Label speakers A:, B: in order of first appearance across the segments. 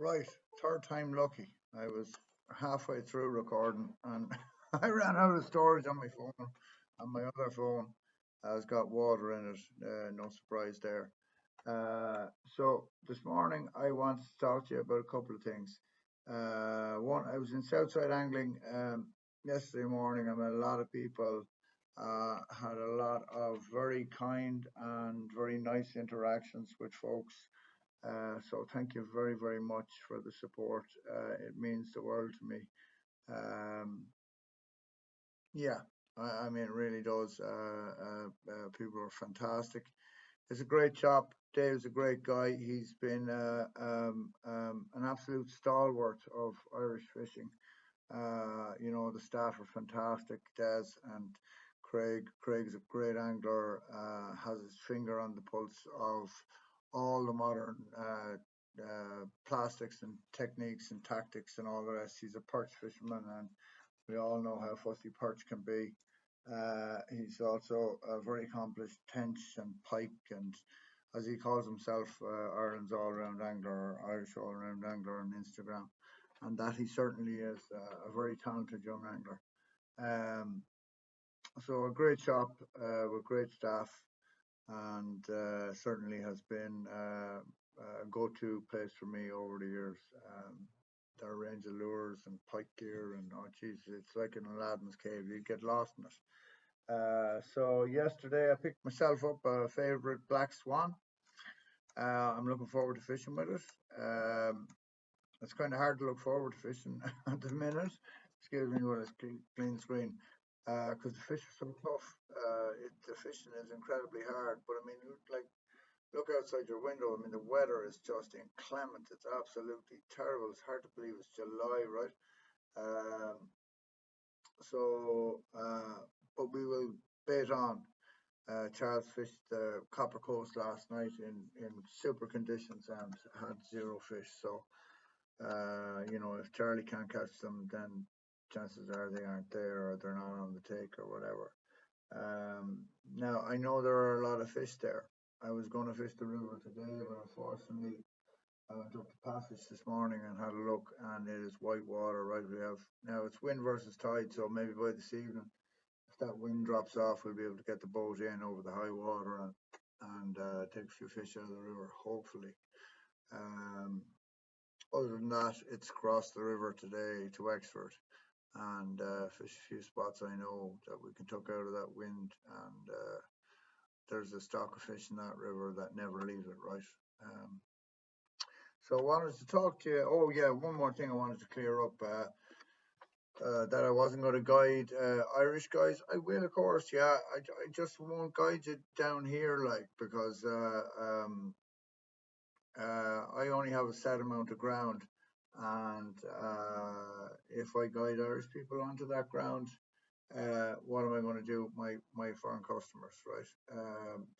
A: Right, third time lucky. I was halfway through recording and I ran out of storage on my phone. On my other phone has got water in it. No surprise there. So this morning I wanted to talk to you about a couple of things. One, I was in Southside angling yesterday morning. I met a lot of people. Had a lot of very kind and very nice interactions with folks. So thank you very, very much for the support. It means the world to me. Um, yeah, I mean, it really does. People are fantastic. It's a great shop. Dave's a great guy. He's been an absolute stalwart of Irish fishing. The staff are fantastic. Des and Craig. Craig's a great angler, has his finger on the pulse of all the modern plastics and techniques and tactics and all the rest. He's a perch fisherman, and we all know how fussy perch can be. He's also a very accomplished tench and pike, and as he calls himself, Ireland's all-round angler or Irish all-round angler on Instagram, and that he certainly is a very talented young angler. Um, so a great shop with great staff, and certainly has been a go-to place for me over the years. Their range of lures and pike gear, and oh geez, it's like in Aladdin's cave. You get lost in it. So yesterday I picked myself up a favorite black swan. I'm looking forward to fishing with it. It's kind of hard to look forward to fishing at the minute. Excuse me while it's clean screen. Because the fish are so tough. The fishing is incredibly hard. But I mean, like, look outside your window. I mean, the weather is just inclement. It's absolutely terrible. It's hard to believe it's July, right? Um, but we will bait on. Charles fished the Copper Coast last night in super conditions and had zero fish. So, if Charlie can't catch them, then chances are they aren't there or they're not on the take or whatever. Now, I know there are a lot of fish there. I was going to fish the river today, but unfortunately, I went up to Passage this morning and had a look, and it is white water, right? We have now it's wind versus tide, so maybe by this evening, if that wind drops off, we'll be able to get the boat in over the high water and take a few fish out of the river, hopefully. Um, Other than that, it's crossed the river today to Wexford and fish a few spots I know that we can tuck out of that wind. And there's a stock of fish in that river that never leaves it, right? Um, so I wanted to talk to you. Oh yeah, one more thing I wanted to clear up. That I wasn't going to guide Irish guys. I will, of course. Yeah, I just won't guide you down here, like because I only have a set amount of ground, and if I guide Irish people onto that ground, what am I going to do with my foreign customers, right?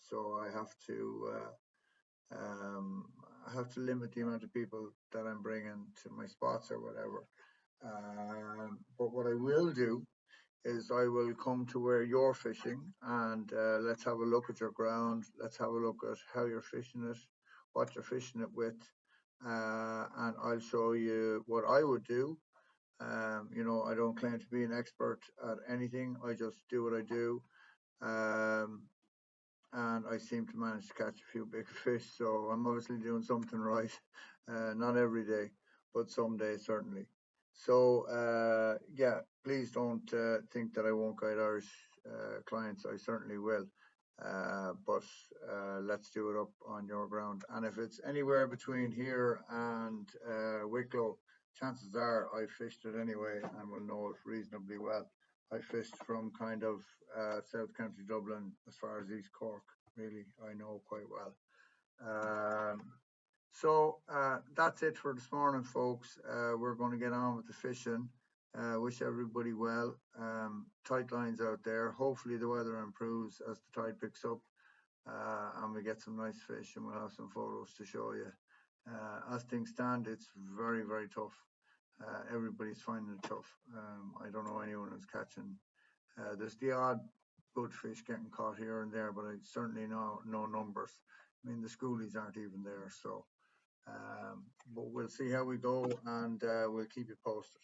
A: So um, I have to limit the amount of people that I'm bringing to my spots or whatever. But what I will do is I will come to where you're fishing and let's have a look at your ground. Let's have a look at how you're fishing it, what you're fishing it with, and I'll show you what I would do. I don't claim to be an expert at anything. I just do what I do. Um, and I seem to manage to catch a few big fish. So I'm obviously doing something right. Not every day, but some days certainly. So yeah, please don't think that I won't guide Irish clients. I certainly will. But let's do it up on your ground. And if it's anywhere between here and Wicklow, chances are I fished it anyway and will know it reasonably well. I fished from kind of South County Dublin as far as East Cork. Really, I know quite well. So that's it for this morning, folks. We're going to get on with the fishing. Wish everybody well. Tight lines out there. Hopefully the weather improves as the tide picks up and we get some nice fish and we'll have some photos to show you. As things stand, it's very, very tough. Everybody's finding it tough. I don't know anyone who's catching. There's the odd good fish getting caught here and there, but I certainly no numbers. I mean, the schoolies aren't even there, so. But we'll see how we go, and we'll keep you posted.